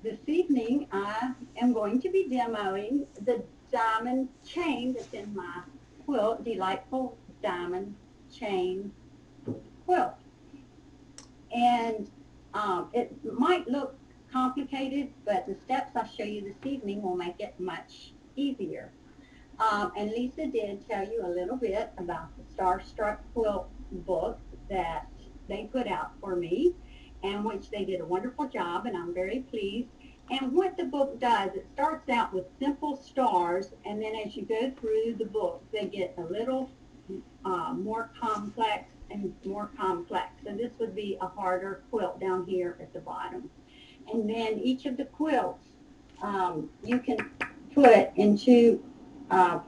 this evening I am going to be demoing the diamond chain that's in my quilt, Delightful Diamond Chain Quilt. And it might look complicated, but the steps I show you this evening will make it much easier. And Lisa did tell you a little bit about the Struck Quilt book that they put out for me, and which they did a wonderful job, and I'm very pleased. And what the book does, it starts out with simple stars, and then as you go through the book, they get a little more complex and more complex. So this would be a harder quilt down here at the bottom. And then each of the quilts you can put into a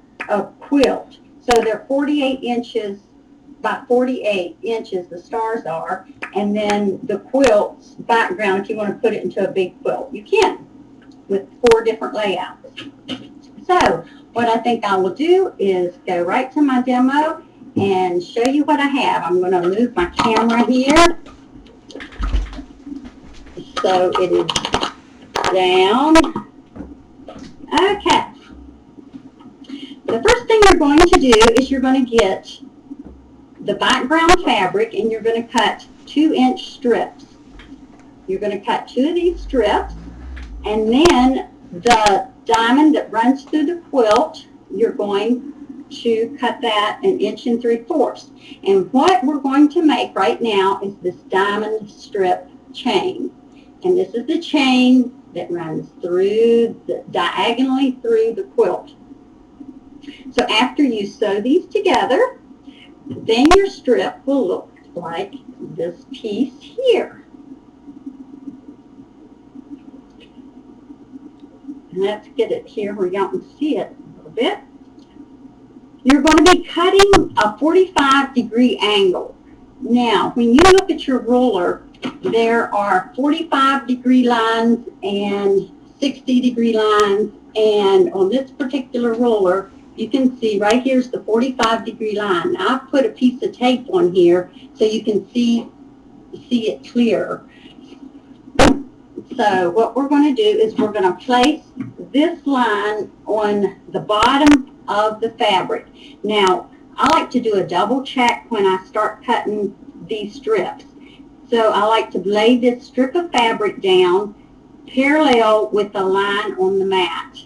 quilt. So they're 48 inches by 48 inches, the stars are, and then the quilt's background, if you want to put it into a big quilt, you can, with 4 different layouts. So what I think I will do is go right to my demo and show you what I have. I'm going to move my camera here so it is down. Okay. The first thing you're going to do is you're going to get the background fabric, and you're going to cut 2-inch strips. You're going to cut 2 of these strips, and then the diamond that runs through the quilt, you're going to cut that 1 3/4 inches. And what we're going to make right now is this diamond strip chain. And this is the chain that runs through, diagonally through the quilt. So after you sew these together, then your strip will look like this piece here. And let's get it here where y'all can see it a little bit. You're going to be cutting a 45-degree angle. Now, when you look at your ruler, there are 45-degree lines and 60-degree lines, and on this particular ruler, you can see right here's the 45-degree line. Now, I've put a piece of tape on here so you can see it clearer. So what we're going to do is we're going to place this line on the bottom of the fabric. Now, I like to do a double check when I start cutting these strips. So I like to lay this strip of fabric down parallel with the line on the mat.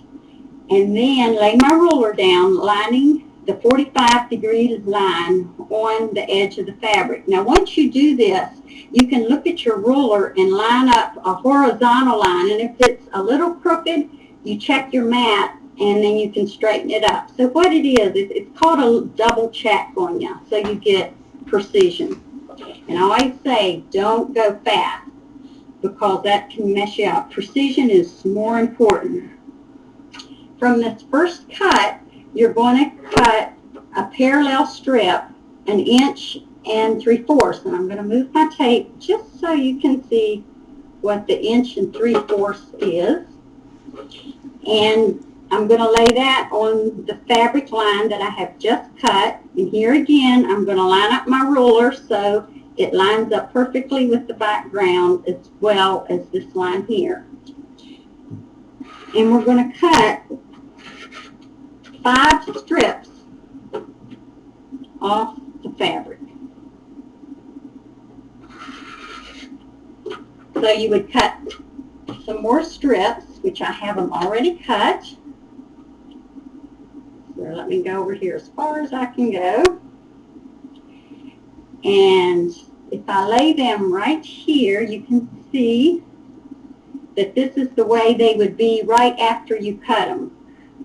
And then lay my ruler down, lining the 45-degree line on the edge of the fabric. Now, once you do this, you can look at your ruler and line up a horizontal line. And if it's a little crooked, you check your mat, and then you can straighten it up. So what it is, it's called a double check on you, so you get precision. And I always say, don't go fast, because that can mess you up. Precision is more important. From this first cut, you're going to cut a parallel strip 1 3/4 inches. And I'm going to move my tape just so you can see what the 1 3/4 inches is. And I'm going to lay that on the fabric line that I have just cut. And here again, I'm going to line up my ruler so it lines up perfectly with the background as well as this line here. And we're going to cut 5 strips off the fabric. So you would cut some more strips, which I have them already cut. So let me go over here as far as I can go. And if I lay them right here, you can see that this is the way they would be right after you cut them.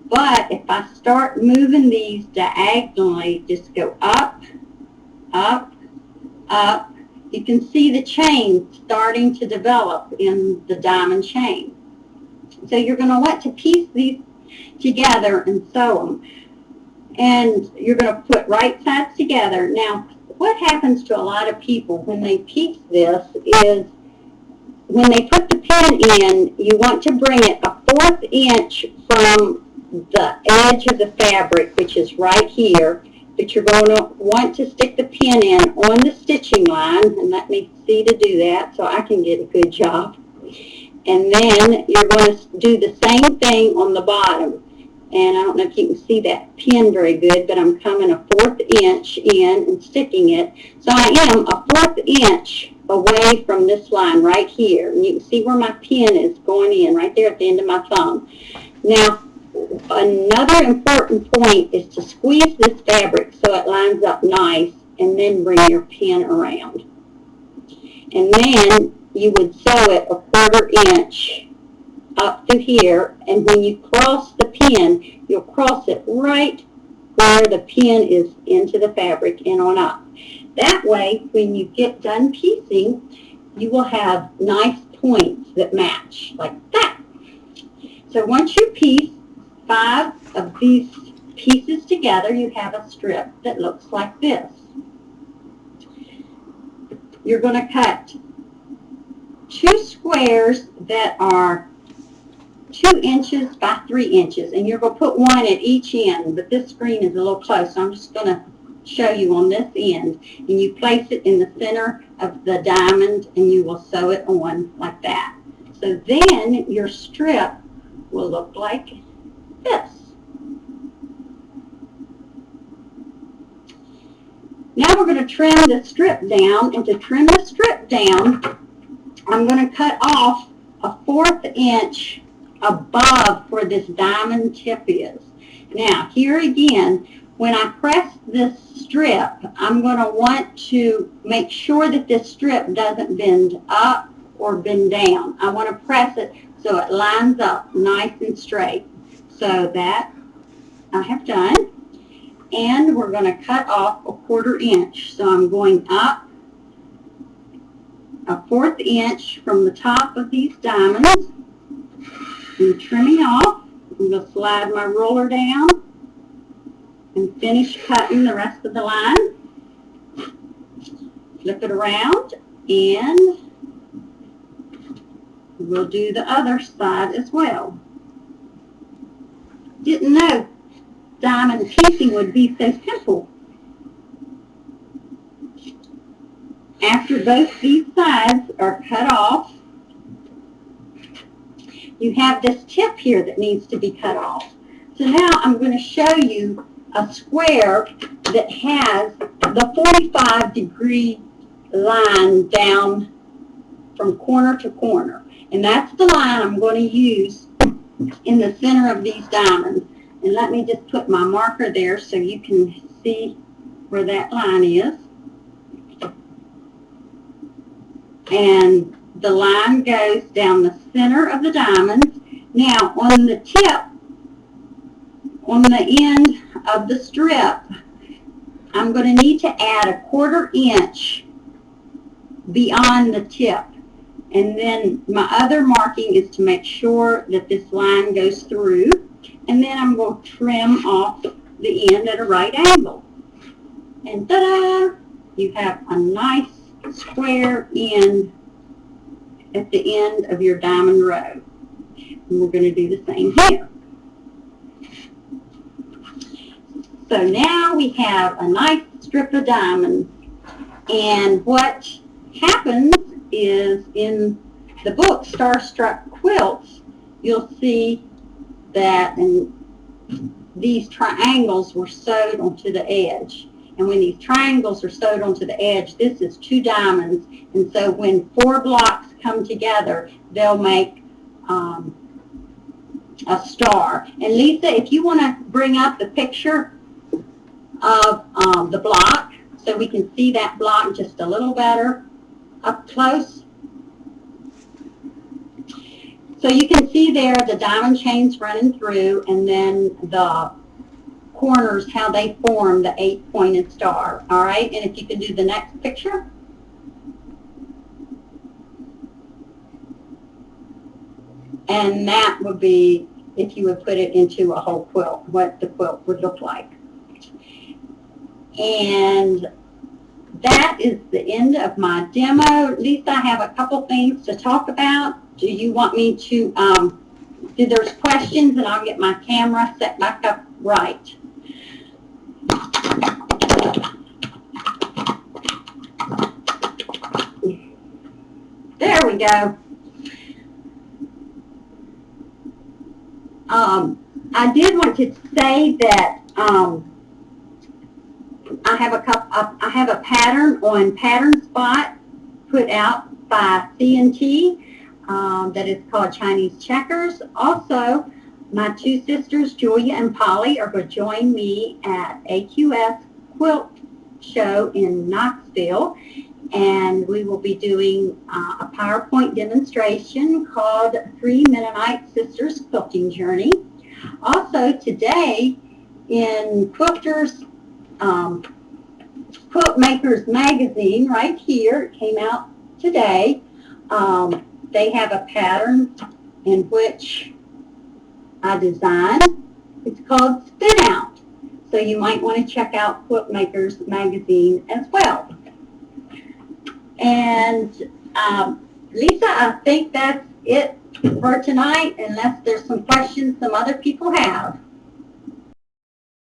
But if I start moving these diagonally, just go up, up, up, you can see the chain starting to develop in the diamond chain. So you're going to want to piece these together and sew them. And you're going to put right sides together. Now, what happens to a lot of people when they piece this is when they put the pin in, you want to bring it 1/4 inch from the edge of the fabric, which is right here, but you're going to want to stick the pin in on the stitching line, and let me see to do that so I can get a good job. And then you're going to do the same thing on the bottom. And I don't know if you can see that pin very good, but I'm coming a 1/4 inch in and sticking it. So I am a 1/4 inch away from this line right here. And you can see where my pin is going in right there at the end of my thumb. Now, another important point is to squeeze this fabric so it lines up nice, and then bring your pin around. And then you would sew it a 1/4 inch up to here, and when you cross the pin, you'll cross it right where the pin is into the fabric and on up. That way, when you get done piecing, you will have nice points that match, like that. So once you piece 5 of these pieces together, you have a strip that looks like this. You're going to cut 2 squares that are 2 inches by 3 inches, and you're going to put one at each end, but this screen is a little close, so I'm just going to show you on this end. And you place it in the center of the diamond, and you will sew it on like that. So then your strip will look like this. Now we're going to trim the strip down, and to trim the strip down, I'm going to cut off a 1/4 inch above where this diamond tip is. Now, here again, when I press this strip, I'm going to want to make sure that this strip doesn't bend up or bend down. I want to press it so it lines up nice and straight. So that I have done. And we're going to cut off a 1/4 inch. So I'm going up a 1/4 inch from the top of these diamonds and trimming off. I'm going to slide my ruler down and finish cutting the rest of the line. Flip it around, and we'll do the other side as well. Didn't know diamond piecing would be so simple. After both these sides are cut off, you have this tip here that needs to be cut off. So now I'm going to show you a square that has the 45-degree line down from corner to corner. And that's the line I'm going to use in the center of these diamonds. And let me just put my marker there so you can see where that line is. And the line goes down the center of the diamonds. Now, on the tip, on the end of the strip, I'm going to need to add a 1/4 inch beyond the tip. And then my other marking is to make sure that this line goes through. And then I'm going to trim off the end at a right angle. And ta-da! You have a nice square end at the end of your diamond row. And we're going to do the same here. So now we have a nice strip of diamond. And what happens is in the book Struck Quilts, you'll see that these triangles were sewed onto the edge. And when these triangles are sewed onto the edge, this is 2 diamonds. And so when 4 blocks come together, they'll make a star. And Lisa, if you want to bring up the picture of the block so we can see that block just a little better up close. So you can see there the diamond chains running through, and then the corners, how they form the 8-pointed star. All right, and if you can do the next picture. And that would be, if you would put it into a whole quilt, what the quilt would look like. And that is the end of my demo. Lisa, I have a couple things to talk about. Do you want me to, there's questions, and I'll get my camera set back up right. There we go. I did want to say that I have a pattern on Pattern Spot put out by C&T that is called Chinese Checkers. Also, my two sisters, Julia and Polly, are going to join me at AQS Quilt Show in Knoxville, and we will be doing a PowerPoint demonstration called Three Mennonite Sisters Quilting Journey. Also today in Quilters, Quilt Makers magazine right here, it came out today, they have a pattern in which I designed. It's called Spin Out. So you might want to check out Quilt Makers magazine as well. And Lisa, I think that's it for tonight, unless there's some questions some other people have.